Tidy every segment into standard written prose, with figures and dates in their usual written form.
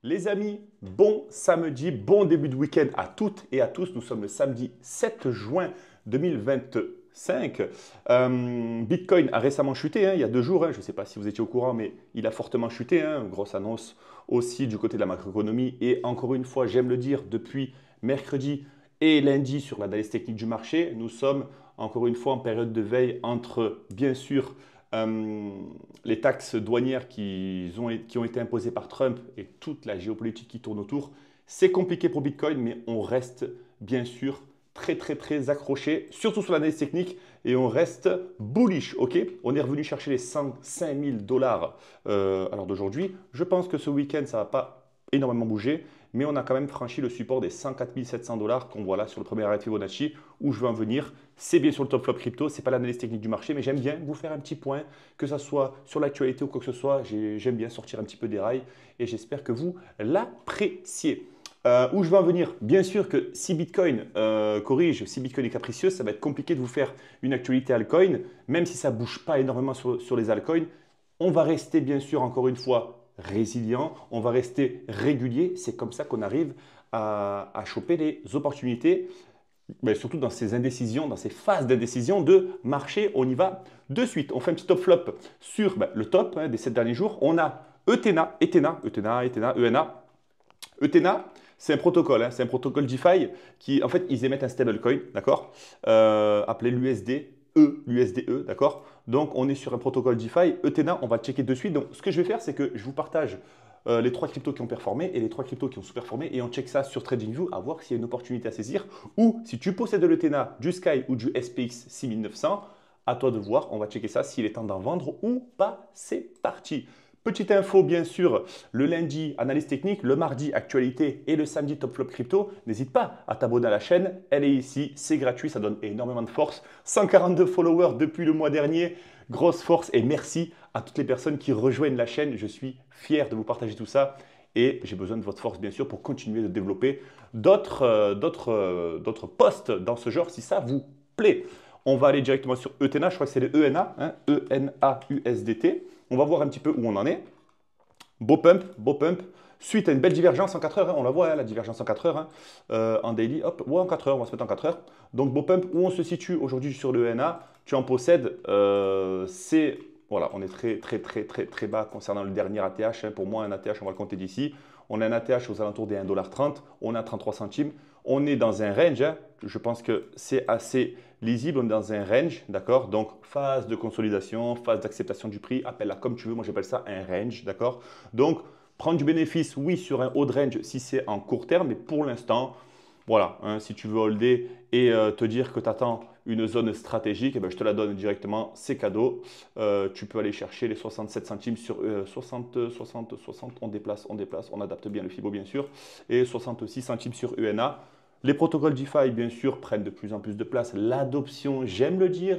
Les amis, bon samedi, bon début de week-end à toutes et à tous. Nous sommes le samedi 7 juin 2025. Bitcoin a récemment chuté, il y a 2 jours. Je ne sais pas si vous étiez au courant, mais il a fortement chuté. Grosse annonce aussi du côté de la macroéconomie. Et encore une fois, j'aime le dire, depuis mercredi et lundi sur l'analyse technique du marché, nous sommes encore une fois en période de veille entre, bien sûr, les taxes douanières qui ont été imposées par Trump et toute la géopolitique qui tourne autour. C'est compliqué pour Bitcoin, mais on reste bien sûr très accroché, surtout sur l'analyse technique, et on reste bullish, ok? On est revenu chercher les 105 000 dollars à l'heure d'aujourd'hui. Je pense que ce week-end, ça ne va pas énormément bouger, mais on a quand même franchi le support des 104 700 dollars qu'on voit là sur le premier arrêt de Fibonacci. Où je veux en venir, c'est bien sur le top flop crypto, ce n'est pas l'analyse technique du marché, mais j'aime bien vous faire un petit point, que ce soit sur l'actualité ou quoi que ce soit. J'aime bien sortir un petit peu des rails et j'espère que vous l'appréciez. Où je veux en venir, bien sûr que si Bitcoin corrige, si Bitcoin est capricieux, ça va être compliqué de vous faire une actualité altcoin, même si ça ne bouge pas énormément sur les altcoins. On va rester bien sûr, encore une fois, résilient, on va rester régulier. C'est comme ça qu'on arrive à choper les opportunités, mais surtout dans ces indécisions, dans ces phases d'indécision de marché. On y va de suite. On fait un petit top flop sur le top des 7 derniers jours. On a Ethena, ENA. Ethena, c'est un protocole, c'est un protocole DeFi qui, en fait, ils émettent un stablecoin, d'accord, appelé l'USDE, d'accord. Donc, on est sur un protocole DeFi. Ethena, on va checker de suite. Donc, ce que je vais faire, c'est que je vous partage les 3 cryptos qui ont performé et les 3 cryptos qui ont sous-performé et on check ça sur TradingView à voir s'il y a une opportunité à saisir ou si tu possèdes de l'Ethena, du Sky ou du SPX 6900, à toi de voir. On va checker ça s'il est temps d'en vendre ou pas. C'est parti. Petite info, bien sûr, le lundi, analyse technique, le mardi, actualité et le samedi, top flop crypto. N'hésite pas à t'abonner à la chaîne. Elle est ici, c'est gratuit, ça donne énormément de force. 142 followers depuis le mois dernier. Grosse force et merci à toutes les personnes qui rejoignent la chaîne. Je suis fier de vous partager tout ça et j'ai besoin de votre force, bien sûr, pour continuer de développer d'autres posts dans ce genre si ça vous plaît. On va aller directement sur Ethena, je crois que c'est le ENA, E-N-A-U-S-D-T. On va voir un petit peu où on en est. Beau pump. Suite à une belle divergence en 4 heures, on la voit, la divergence en 4 heures, en daily, hop, ou en 4 heures, on va se mettre en 4 heures. Donc beau pump, où on se situe aujourd'hui sur le ENA, tu en possèdes, voilà, on est très bas concernant le dernier ATH. Pour moi, un ATH, on va le compter d'ici. On a un ATH aux alentours des 1,30 $, on a 33 centimes. On est dans un range, je pense que c'est assez lisible, on est dans un range, d'accord? Donc, phase de consolidation, phase d'acceptation du prix, appelle-la comme tu veux, moi j'appelle ça un range, d'accord? Donc, prendre du bénéfice, oui, sur un haut de range si c'est en court terme, mais pour l'instant, voilà, si tu veux holder et te dire que tu attends une zone stratégique, je te la donne directement, c'est cadeau. Tu peux aller chercher les 67 centimes sur 60, on déplace, on adapte bien le FIBO bien sûr, et 66 centimes sur UNA. Les protocoles DeFi, bien sûr, prennent de plus en plus de place. L'adoption, j'aime le dire,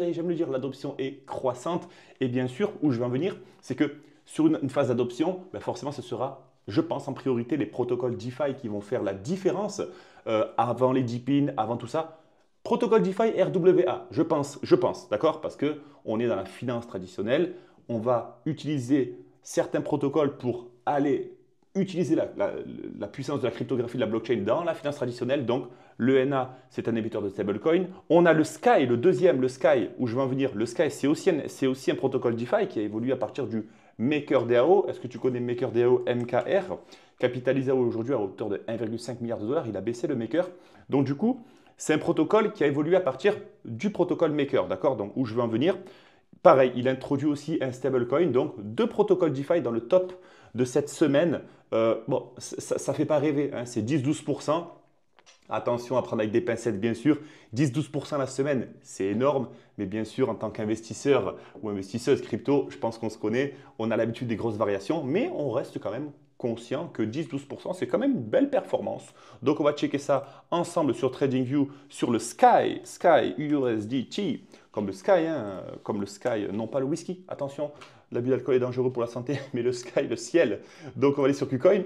l'adoption est croissante. Et bien sûr, où je veux en venir, c'est que sur une phase d'adoption, forcément, ce sera, je pense, en priorité les protocoles DeFi qui vont faire la différence avant les DePIN, avant tout ça. Protocole DeFi RWA, je pense, d'accord? Parce qu'on est dans la finance traditionnelle, on va utiliser certains protocoles pour aller utiliser la puissance de la cryptographie de la blockchain dans la finance traditionnelle. Donc, l'ENA, c'est un émetteur de stablecoin. On a le Sky, le deuxième, le Sky, où je veux en venir. Le Sky, c'est aussi un protocole DeFi qui a évolué à partir du MakerDAO. Est-ce que tu connais MakerDAO MKR? Capitalisé aujourd'hui à hauteur de 1,5 milliard de dollars. Il a baissé le Maker. Donc, du coup, c'est un protocole qui a évolué à partir du protocole Maker. D'accord? Donc, où je veux en venir. Pareil, il introduit aussi un stablecoin, donc 2 protocoles DeFi dans le top de cette semaine. Bon, ça ne fait pas rêver, c'est 10-12%. Attention à prendre avec des pincettes, bien sûr. 10-12% la semaine, c'est énorme. Mais bien sûr, en tant qu'investisseur ou investisseuse crypto, je pense qu'on se connaît. On a l'habitude des grosses variations, mais on reste quand même conscient que 10-12%, c'est quand même une belle performance. Donc, on va checker ça ensemble sur TradingView, sur le Sky USDT, comme le Sky, non pas le whisky, attention, l'abus d'alcool est dangereux pour la santé, mais le Sky, le ciel. Donc, on va aller sur KuCoin.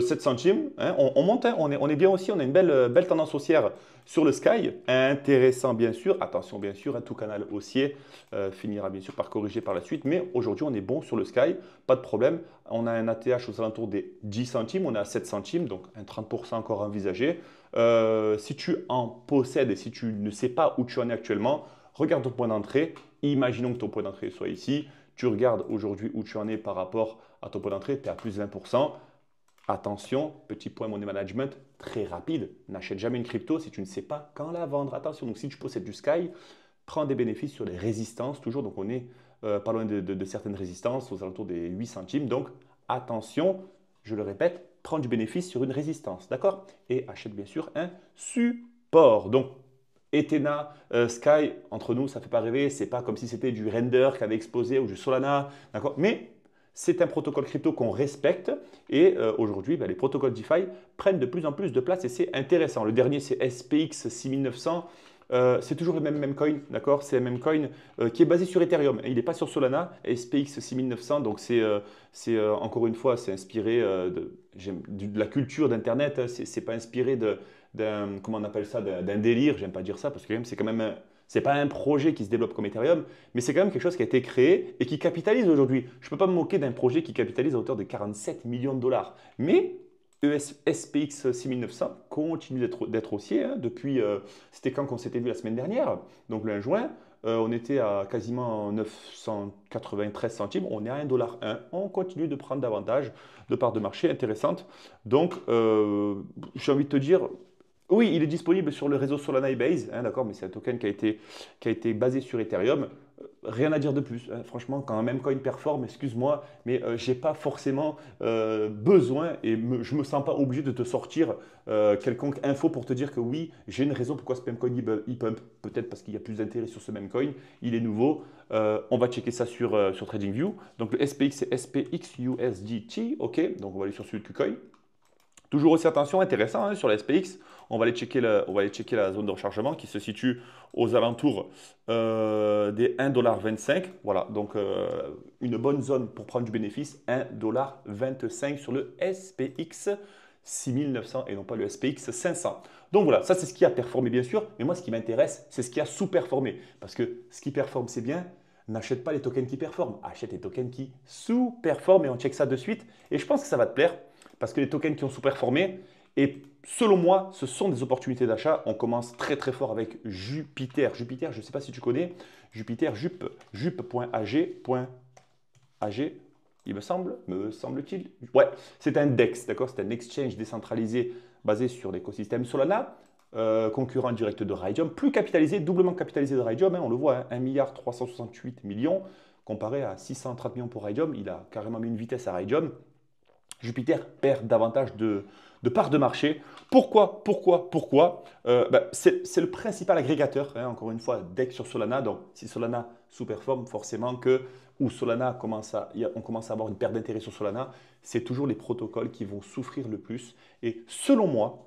7 centimes, hein, on monte, hein, on est bien aussi, on a une belle tendance haussière sur le Sky. Intéressant bien sûr, attention bien sûr, hein, tout canal haussier finira bien sûr par corriger par la suite, mais aujourd'hui on est bon sur le Sky, pas de problème. On a un ATH aux alentours des 10 centimes, on est à 7 centimes, donc un 30% encore envisagé. Si tu en possèdes et si tu ne sais pas où tu en es actuellement, regarde ton point d'entrée. Imaginons que ton point d'entrée soit ici. Tu regardes aujourd'hui où tu en es par rapport à ton point d'entrée, tu es à plus de 20%. Attention, petit point money management, très rapide. N'achète jamais une crypto si tu ne sais pas quand la vendre. Attention, donc si tu possèdes du Sky, prends des bénéfices sur les résistances. Toujours, donc on est pas loin de certaines résistances, aux alentours des 8 centimes. Donc attention, je le répète, prends du bénéfice sur une résistance. D'accord? Et achète bien sûr un support. Donc Ethena, Sky, entre nous, ça ne fait pas rêver. C'est pas comme si c'était du Render qui avait explosé ou du Solana. D'accord? Mais c'est un protocole crypto qu'on respecte et aujourd'hui, les protocoles DeFi prennent de plus en plus de place et c'est intéressant. Le dernier, c'est SPX 6900. C'est toujours le même coin, d'accord? C'est un même coin qui est basé sur Ethereum. Il n'est pas sur Solana, SPX 6900. Donc encore une fois, c'est inspiré de la culture d'Internet. C'est pas inspiré comment on appelle ça, d'un délire. J'aime pas dire ça parce que c'est quand même c'est pas un projet qui se développe comme Ethereum, mais c'est quand même quelque chose qui a été créé et qui capitalise aujourd'hui. Je ne peux pas me moquer d'un projet qui capitalise à hauteur de 47 millions de dollars. Mais SPX 6900 continue d'être haussier hein, depuis, c'était quand qu'on s'était vu la semaine dernière, donc le 1 juin, on était à quasiment 993 centimes, on est à 1,1$. On continue de prendre davantage de parts de marché intéressantes. Donc, j'ai envie de te dire, oui, il est disponible sur le réseau Solana et Base, hein, d'accord, mais c'est un token qui a été basé sur Ethereum. Rien à dire de plus, hein. Franchement, quand un même coin performe, excuse-moi, mais je n'ai pas forcément besoin et je ne me sens pas obligé de te sortir quelconque info pour te dire que oui, j'ai une raison pourquoi ce même coin il pump. Peut-être parce qu'il y a plus d'intérêt sur ce même coin, il est nouveau. On va checker ça sur TradingView. Donc le SPX, c'est SPXUSDT, ok, donc on va aller sur celui de KuCoin. Toujours aussi attention, intéressant hein, sur la SPX, on va aller checker la zone de rechargement qui se situe aux alentours des 1,25$. Voilà, donc une bonne zone pour prendre du bénéfice, 1,25$ sur le SPX 6900 et non pas le SPX 500. Donc voilà, ça c'est ce qui a performé bien sûr, mais moi ce qui m'intéresse, c'est ce qui a sous-performé. Parce que ce qui performe c'est bien, n'achète pas les tokens qui performent, achète les tokens qui sous-performent et on check ça de suite. Et je pense que ça va te plaire parce que les tokens qui ont sous-performé, et selon moi, ce sont des opportunités d'achat. On commence très très fort avec Jupiter. Jupiter, je ne sais pas si tu connais. Jupiter, jup.ag, il me semble-t-il. Ouais, c'est un DEX, d'accord? C'est un exchange décentralisé basé sur l'écosystème Solana. Concurrent direct de Raydium, plus capitalisé, doublement capitalisé de Raydium, hein, on le voit, hein, 1,368 milliard comparé à 630 millions pour Raydium. Il a carrément mis une vitesse à Raydium. Jupiter perd davantage de parts de marché. Pourquoi? C'est le principal agrégateur, hein, encore une fois, DEX sur Solana. Donc, si Solana sous-performe, forcément que, ou Solana on commence à avoir une perte d'intérêt sur Solana, c'est toujours les protocoles qui vont souffrir le plus. Et selon moi,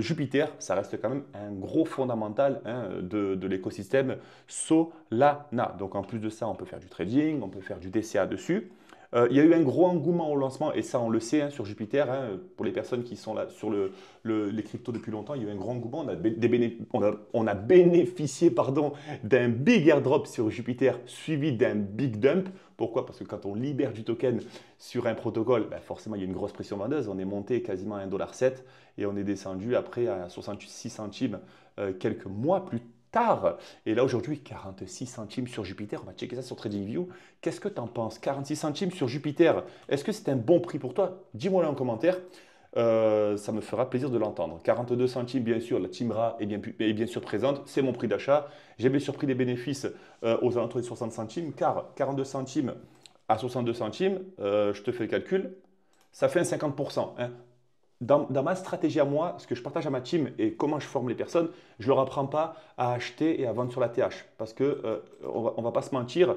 Jupiter, ça reste quand même un gros fondamental hein, de l'écosystème Solana. Donc, en plus de ça, on peut faire du trading, on peut faire du DCA dessus. Il y a eu un gros engouement au lancement, et ça on le sait hein, sur Jupiter, hein, pour les personnes qui sont là sur les cryptos depuis longtemps, il y a eu un grand engouement, on a bénéficié d'un big airdrop sur Jupiter suivi d'un big dump. Pourquoi? Parce que quand on libère du token sur un protocole, forcément il y a une grosse pression vendeuse, on est monté quasiment à 1,7$ et on est descendu après à 66 centimes quelques mois plus tard. Et là aujourd'hui, 46 centimes sur Jupiter. On va checker ça sur TradingView. Qu'est-ce que tu en penses? 46 centimes sur Jupiter. Est-ce que c'est un bon prix pour toi? Dis-moi-le en commentaire. Ça me fera plaisir de l'entendre. 42 centimes, bien sûr, la Team Ra est bien sûr présente. C'est mon prix d'achat. J'ai bien sûr pris des bénéfices aux alentours des 60 centimes, car 42 centimes à 62 centimes, je te fais le calcul, ça fait un 50%. Hein. Dans ma stratégie à moi, ce que je partage à ma team et comment je forme les personnes, je ne leur apprends pas à acheter et à vendre sur la TH. Parce que on va pas se mentir,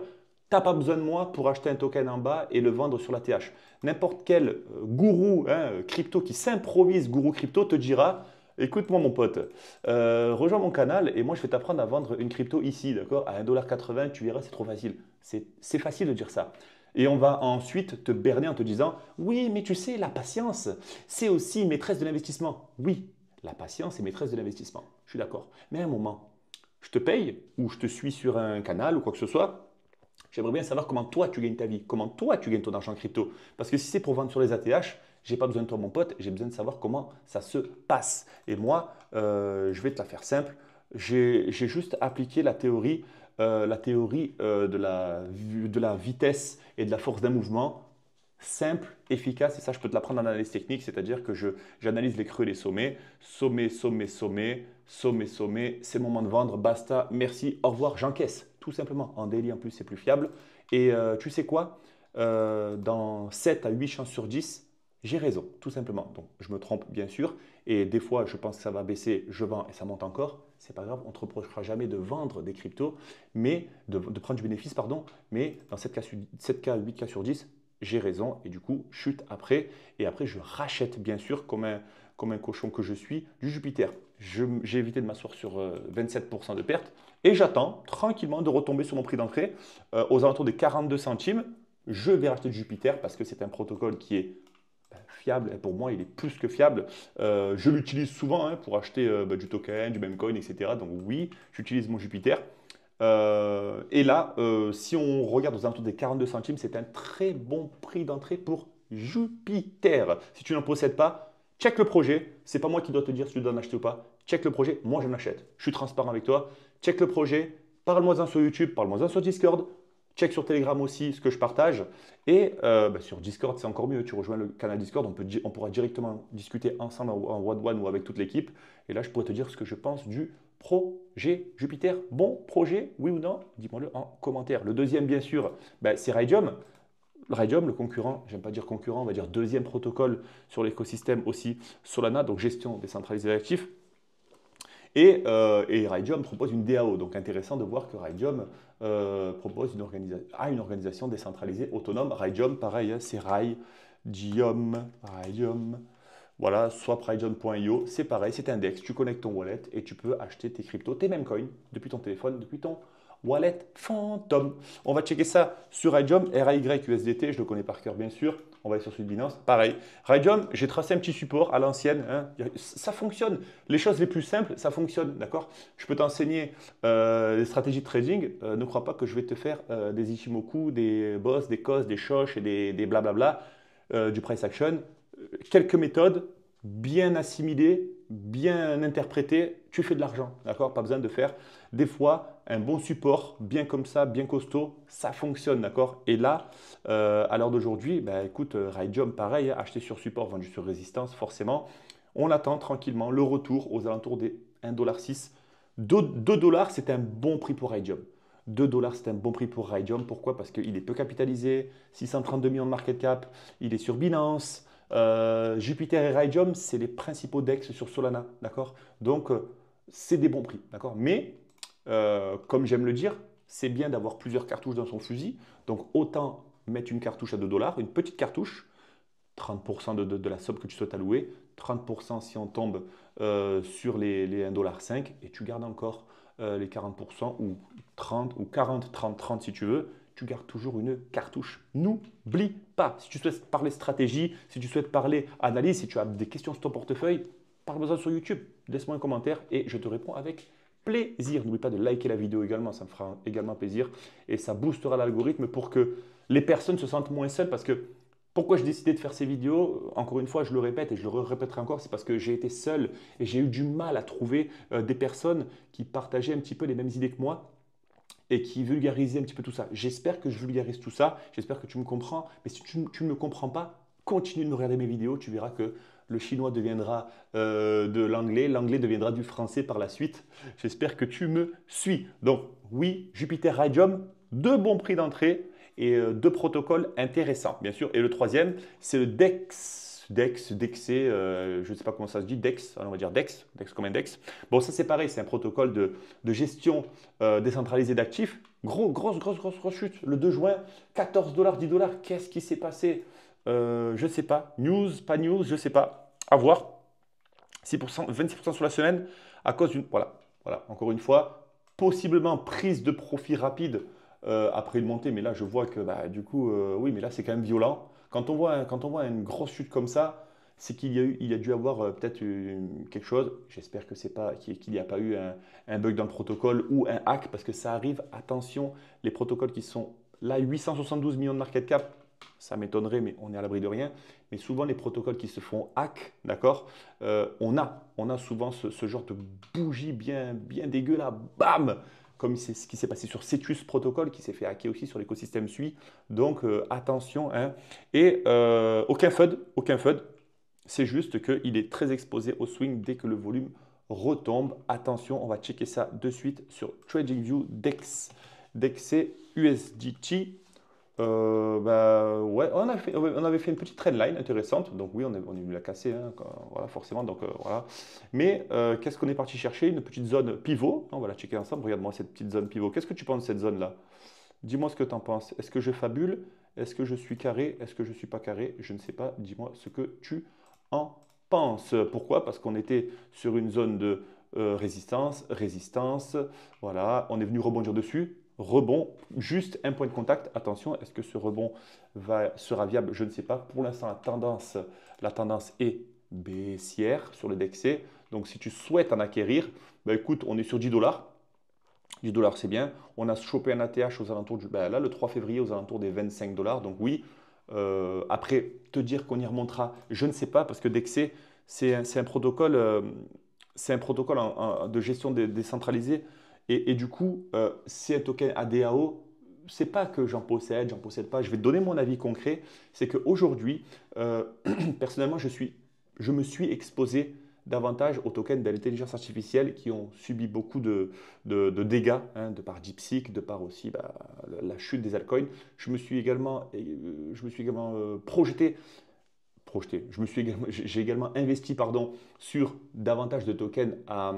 tu n'as pas besoin de moi pour acheter un token en bas et le vendre sur la TH. N'importe quel gourou hein, crypto qui s'improvise gourou crypto te dira, écoute-moi mon pote, rejoins mon canal et moi je vais t'apprendre à vendre une crypto ici, d'accord, à 1,80$, tu verras, c'est trop facile. C'est facile de dire ça. Et on va ensuite te berner en te disant, oui, mais tu sais, la patience, c'est aussi maîtresse de l'investissement. Oui, la patience est maîtresse de l'investissement. Je suis d'accord. Mais à un moment, je te paye ou je te suis sur un canal ou quoi que ce soit. J'aimerais bien savoir comment toi tu gagnes ta vie, comment toi tu gagnes ton argent crypto. Parce que si c'est pour vendre sur les ATH, j'ai pas besoin de toi mon pote, j'ai besoin de savoir comment ça se passe. Et moi, je vais te la faire simple. J'ai juste appliqué la théorie de la vitesse et de la force d'un mouvement simple, efficace, et ça je peux te l'apprendre en analyse technique, c'est-à-dire que j'analyse les creux et les sommets, sommet, sommet, sommet, sommet, sommet, c'est le moment de vendre, basta, merci, au revoir, j'encaisse, tout simplement. En daily en plus c'est plus fiable. Et tu sais quoi? Dans 7 à 8 chances sur 10, j'ai raison, tout simplement. Donc je me trompe bien sûr, et des fois je pense que ça va baisser, je vends et ça monte encore, c'est pas grave, on ne te reprochera jamais de vendre des cryptos, mais de prendre du bénéfice, pardon, mais dans 7 cas, 8 cas sur 10, j'ai raison et du coup, chute après. Et après, je rachète bien sûr, comme un cochon que je suis, du Jupiter. J'ai évité de m'asseoir sur 27% de perte et j'attends tranquillement de retomber sur mon prix d'entrée aux alentours des 42 centimes. Je vais racheter du Jupiter parce que c'est un protocole qui est fiable. Et pour moi, il est plus que fiable. Je l'utilise souvent hein, pour acheter du token, du memecoin, etc. Donc oui, j'utilise mon Jupiter. Et là, si on regarde aux alentours des 42 centimes, c'est un très bon prix d'entrée pour Jupiter. Si tu n'en possèdes pas, check le projet. C'est pas moi qui dois te dire si tu dois en acheter ou pas. Check le projet. Moi, j'en achète. Je suis transparent avec toi. Check le projet. Parle-moi-en sur YouTube. Parle-moi-en sur Discord. Check sur Telegram aussi ce que je partage. Et sur Discord, c'est encore mieux. Tu rejoins le canal Discord. On pourra directement discuter ensemble en one-one ou avec toute l'équipe. Et là, je pourrais te dire ce que je pense du projet Jupiter. Bon projet, oui ou non? Dis-moi-le en commentaire. Le deuxième, bien sûr, c'est Raydium. Raydium, le concurrent, j'aime pas dire concurrent, on va dire deuxième protocole sur l'écosystème aussi Solana, donc gestion décentralisée d'actifs. Et Raydium propose une DAO, donc intéressant de voir que Raydium propose une organisation décentralisée autonome. Raydium, pareil, hein, c'est Raydium. Voilà, swapraydium.io, c'est pareil, c'est un DEX, tu connectes ton wallet et tu peux acheter tes cryptos, tes mêmes coins, depuis ton téléphone, depuis ton wallet fantôme. On va checker ça sur Raydium, RAYUSDT, je le connais par cœur bien sûr. On va aller sur celui de Binance, pareil. Raydium, j'ai tracé un petit support à l'ancienne, hein. Ça fonctionne. Les choses les plus simples, ça fonctionne, d'accord? Je peux t'enseigner des stratégies de trading. Ne crois pas que je vais te faire des Ichimoku, des boss, des cos, des shosh et des blablabla, du price action. Quelques méthodes bien assimilées, bien interprétées, tu fais de l'argent, d'accord? Pas besoin de faire des fois un bon support, bien comme ça, bien costaud, ça fonctionne, d'accord? Et là, à l'heure d'aujourd'hui, écoute, Raydium, pareil, hein, acheté sur support, vendu sur résistance, forcément, on attend tranquillement le retour aux alentours des 1,6 $. 2 $, c'est un bon prix pour Raydium. 2 $, c'est un bon prix pour Raydium. Pourquoi? Parce qu'il est peu capitalisé, 632 millions de market cap, il est sur Binance. Jupiter et Raydium, c'est les principaux DEX sur Solana, d'accord? Donc, c'est des bons prix, d'accord? Mais, comme j'aime le dire, c'est bien d'avoir plusieurs cartouches dans son fusil. Donc, autant mettre une cartouche à 2 $, une petite cartouche, 30% de la somme que tu souhaites allouer, 30% si on tombe sur les 1,5 $, et tu gardes encore les 40% ou 30 ou 40, 30, 30 si tu veux. Tu gardes toujours une cartouche. N'oublie pas, si tu souhaites parler stratégie, si tu souhaites parler analyse, si tu as des questions sur ton portefeuille, parle-moi sur YouTube. Laisse-moi un commentaire et je te réponds avec plaisir. N'oublie pas de liker la vidéo également, ça me fera également plaisir et ça boostera l'algorithme pour que les personnes se sentent moins seules parce que pourquoi j'ai décidé de faire ces vidéos, encore une fois, je le répète et je le répéterai encore, c'est parce que j'ai été seul et j'ai eu du mal à trouver des personnes qui partageaient un petit peu les mêmes idées que moi et qui vulgarisait un petit peu tout ça. J'espère que je vulgarise tout ça, j'espère que tu me comprends, mais si tu ne me comprends pas, continue de me regarder mes vidéos, tu verras que le chinois deviendra de l'anglais, l'anglais deviendra du français par la suite. J'espère que tu me suis. Donc oui, Jupiter Raydium, deux bons prix d'entrée et deux protocoles intéressants, bien sûr. Et le troisième, c'est le DEX. DEXé, je ne sais pas comment ça se dit, DEX, on va dire DEX comme un DEX. Bon, ça c'est pareil, c'est un protocole de gestion décentralisée d'actifs. Grosse chute. Le 2 juin, 14 $, 10 $. Qu'est-ce qui s'est passé? Je ne sais pas. News, pas news, je ne sais pas. À voir. 6%, 26% sur la semaine à cause d'une. Voilà, encore une fois, possiblement prise de profit rapide après une montée. Mais là, je vois que bah, du coup, oui, mais là, c'est quand même violent. Quand on voit une grosse chute comme ça, c'est il y a dû avoir peut-être quelque chose. J'espère que c'est pas, qu'il n'y a pas eu un bug dans le protocole ou un hack, parce que ça arrive. Attention, les protocoles qui sont là, 872 millions de market cap, ça m'étonnerait, mais on est à l'abri de rien. Mais souvent, les protocoles qui se font hack, d'accord, on a souvent ce genre de bougie bien dégueu là, bam, comme c'est ce qui s'est passé sur Cetus Protocol, qui s'est fait hacker aussi sur l'écosystème SUI. Donc attention, hein. Et aucun FUD, aucun FUD. C'est juste qu'il est très exposé au swing dès que le volume retombe. Attention, on va checker ça de suite sur TradingView DEX. DEXC USDT. Bah, ouais, on avait fait une petite trendline intéressante. Donc oui, on est venu la casser, hein, voilà, forcément. Donc voilà. Mais qu'est-ce qu'on est parti chercher? Une petite zone pivot. On va la checker ensemble. Regarde-moi cette petite zone pivot. Qu'est-ce que tu penses de cette zone-là? Dis-moi ce que tu en penses. Est-ce que je fabule? Est-ce que je suis carré? Est-ce que je ne suis pas carré? Je ne sais pas. Dis-moi ce que tu en penses. Pourquoi? Parce qu'on était sur une zone de résistance. Voilà, on est venu rebondir dessus. Rebond, juste un point de contact. Attention, est-ce que ce rebond sera viable? Je ne sais pas. Pour l'instant, la tendance est baissière sur le DXC. Donc, si tu souhaites en acquérir, bah, écoute, on est sur 10 dollars. 10 dollars, c'est bien. On a chopé un ATH aux alentours là, le 3 février, aux alentours des 25 dollars. Donc oui, après, te dire qu'on y remontera, je ne sais pas, parce que DXC, c'est un protocole, de gestion décentralisée. Et du coup, c'est un token ADAO. C'est pas que j'en possède pas. Je vais te donner mon avis concret. C'est qu'aujourd'hui, personnellement, je me suis exposé davantage aux tokens d'intelligence artificielle qui ont subi beaucoup de dégâts, hein, de par DeepSeek, de par aussi bah, la chute des altcoins. Je me suis également j'ai également investi pardon, sur davantage de tokens à,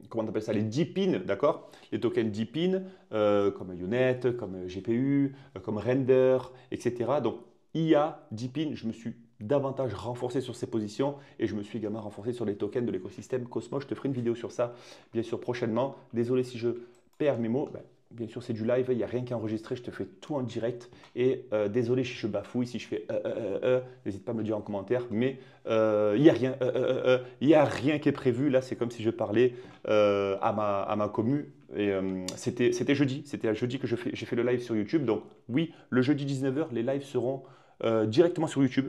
comment on appelle ça, les DeepIn, d'accord? Les tokens DeepIn, comme Unet, comme GPU, comme Render, etc. Donc, IA, DeepIn, je me suis davantage renforcé sur ces positions et je me suis également renforcé sur les tokens de l'écosystème Cosmos. Je te ferai une vidéo sur ça, bien sûr, prochainement. Désolé si je perds mes mots. Ben, bien sûr, c'est du live, il n'y a rien qu'à enregistrer, je te fais tout en direct. Et désolé si je bafouille, si je fais n'hésite pas à me le dire en commentaire. Mais il n'y a rien, il y a rien qui est prévu. Là, c'est comme si je parlais à ma commu. Et c'était jeudi, c'était jeudi que j'ai fait le live sur YouTube. Donc oui, le jeudi 19h, les lives seront directement sur YouTube.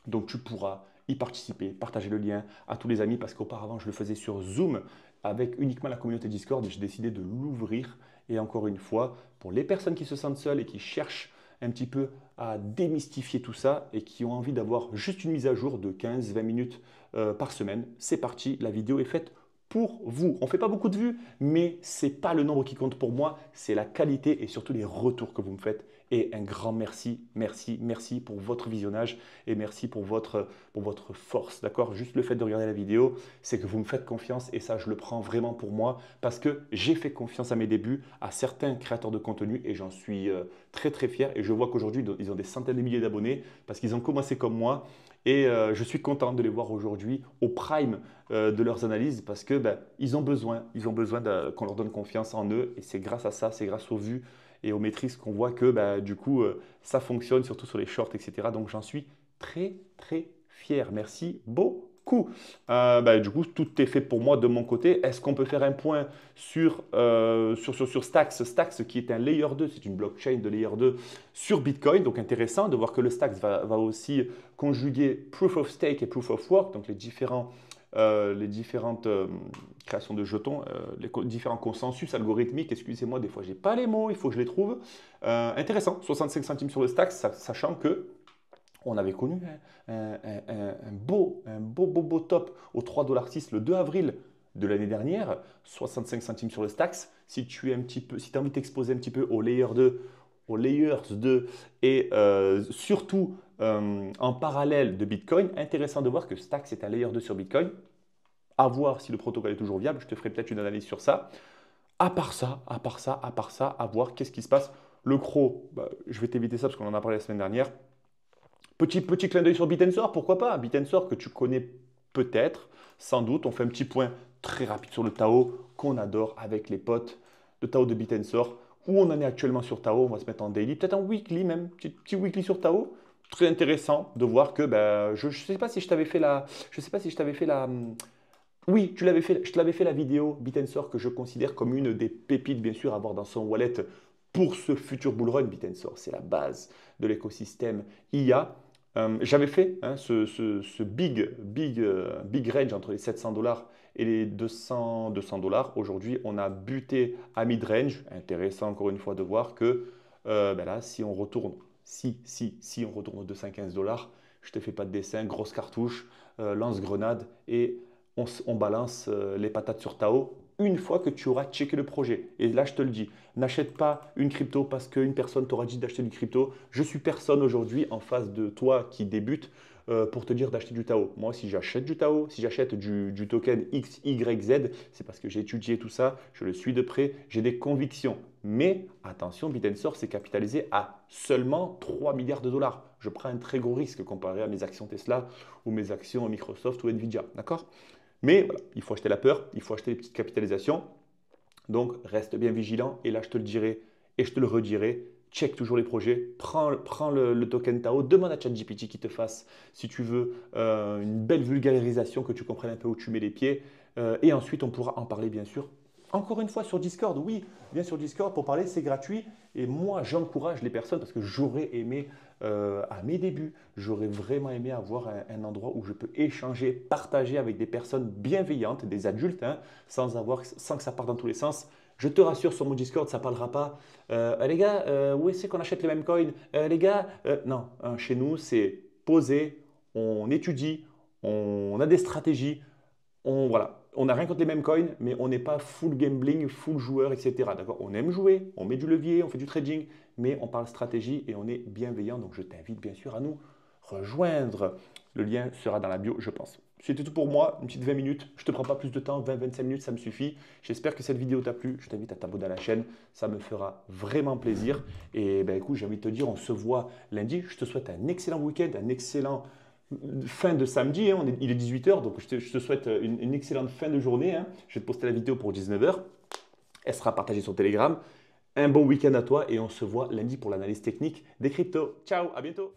Donc tu pourras y participer, partager le lien à tous les amis parce qu'auparavant je le faisais sur Zoom avec uniquement la communauté Discord et j'ai décidé de l'ouvrir. Et encore une fois, pour les personnes qui se sentent seules et qui cherchent un petit peu à démystifier tout ça et qui ont envie d'avoir juste une mise à jour de 15-20 minutes par semaine, c'est parti, la vidéo est faite pour vous. On ne fait pas beaucoup de vues, mais ce n'est pas le nombre qui compte pour moi, c'est la qualité et surtout les retours que vous me faites. Et un grand merci, merci, merci pour votre visionnage et merci pour votre force. D'accord? Juste le fait de regarder la vidéo, c'est que vous me faites confiance et ça, je le prends vraiment pour moi parce que j'ai fait confiance à mes débuts à certains créateurs de contenu et j'en suis très, très fier. Et je vois qu'aujourd'hui, ils ont des centaines de milliers d'abonnés parce qu'ils ont commencé comme moi. Et je suis content de les voir aujourd'hui au prime de leurs analyses parce que ben, ils ont besoin qu'on leur donne confiance en eux. Et c'est grâce à ça, c'est grâce aux vues et aux maîtrises qu'on voit que ben, du coup, ça fonctionne, surtout sur les shorts, etc. Donc j'en suis très, très fier. Merci beaucoup. Ben, du coup, tout est fait pour moi de mon côté. Est-ce qu'on peut faire un point sur Stacks? Stacks qui est un layer 2, c'est une blockchain de layer 2 sur Bitcoin. Donc intéressant de voir que le Stacks va aussi conjuguer Proof of Stake et Proof of Work, donc les différentes créations de jetons, les différents consensus algorithmiques. Excusez-moi, des fois, je n'ai pas les mots, il faut que je les trouve. Intéressant, 65 centimes sur le Stacks, sachant que on avait connu un beau top au 3,6 $ le 2 avril de l'année dernière, 65 centimes sur le Stacks. Si tu as envie de t'exposer un petit peu aux layers 2 et surtout en parallèle de Bitcoin, intéressant de voir que Stacks est un layer 2 sur Bitcoin. À voir si le protocole est toujours viable. Je te ferai peut-être une analyse sur ça. À part ça, à voir qu'est-ce qui se passe. Le CRO, bah, je vais t'éviter ça parce qu'on en a parlé la semaine dernière. Petit clin d'œil sur Bitensor, pourquoi pas? Bitensor que tu connais peut-être, sans doute. On fait un petit point très rapide sur le Tao qu'on adore avec les potes. Le Tao de Bitensor. où on en est actuellement sur Tao. On va se mettre en daily, peut-être en weekly même, petit weekly sur Tao. Très intéressant de voir que ben, je ne sais pas si je t'avais fait la, je sais pas si je t'avais fait la, oui, je te l'avais fait la vidéo Bitensor que je considère comme une des pépites bien sûr à avoir dans son wallet pour ce futur bull run. Bitensor, c'est la base de l'écosystème IA. J'avais fait hein, ce big range entre les 700 dollars et les 200 dollars. Aujourd'hui, on a buté à mid-range. Intéressant encore une fois de voir que ben là, si on retourne, si on retourne aux 215 dollars, je ne te fais pas de dessin, grosse cartouche, lance-grenade et on balance les patates sur Tao une fois que tu auras checké le projet. Et là, je te le dis, n'achète pas une crypto parce qu'une personne t'aura dit d'acheter du crypto. Je suis personne aujourd'hui en face de toi qui débute pour te dire d'acheter du Tao. Moi, si j'achète du Tao, si j'achète du token XYZ, c'est parce que j'ai étudié tout ça, je le suis de près, j'ai des convictions. Mais attention, Bitensor s'est capitalisé à seulement 3 milliards de dollars. Je prends un très gros risque comparé à mes actions Tesla ou mes actions Microsoft ou Nvidia. D'accord? Mais voilà, il faut acheter la peur, il faut acheter les petites capitalisations. Donc, reste bien vigilant. Et là, je te le dirai et je te le redirai. Check toujours les projets. Prends le token Tao. Demande à ChatGPT qui te fasse, si tu veux, une belle vulgarisation, que tu comprennes un peu où tu mets les pieds. Et ensuite, on pourra en parler, bien sûr. Encore une fois sur Discord, oui, viens sur Discord pour parler, c'est gratuit. Et moi, j'encourage les personnes parce que j'aurais aimé, à mes débuts, j'aurais vraiment aimé avoir un endroit où je peux échanger, partager avec des personnes bienveillantes, des adultes, hein, sans que ça parte dans tous les sens. Je te rassure, sur mon Discord, ça ne parlera pas. Les gars, où est-ce qu'on achète les mêmes coins? Les gars, non, hein, chez nous, c'est posé, on étudie, on a des stratégies. Voilà, on n'a rien contre les mêmes coins, mais on n'est pas full gambling, full joueur, etc. D'accord? On aime jouer, on met du levier, on fait du trading, mais on parle stratégie et on est bienveillant. Donc je t'invite bien sûr à nous rejoindre. Le lien sera dans la bio, je pense. C'était tout pour moi, une petite 20 minutes. Je ne te prends pas plus de temps, 20-25 minutes, ça me suffit. J'espère que cette vidéo t'a plu. Je t'invite à t'abonner à la chaîne, ça me fera vraiment plaisir. Et ben écoute, j'ai envie de te dire, on se voit lundi. Je te souhaite un excellent week-end, un excellent fin de samedi, hein, il est 18h, donc je te souhaite une excellente fin de journée. Hein. Je vais te poster la vidéo pour 19h. Elle sera partagée sur Telegram. Un bon week-end à toi et on se voit lundi pour l'analyse technique des cryptos. Ciao, à bientôt.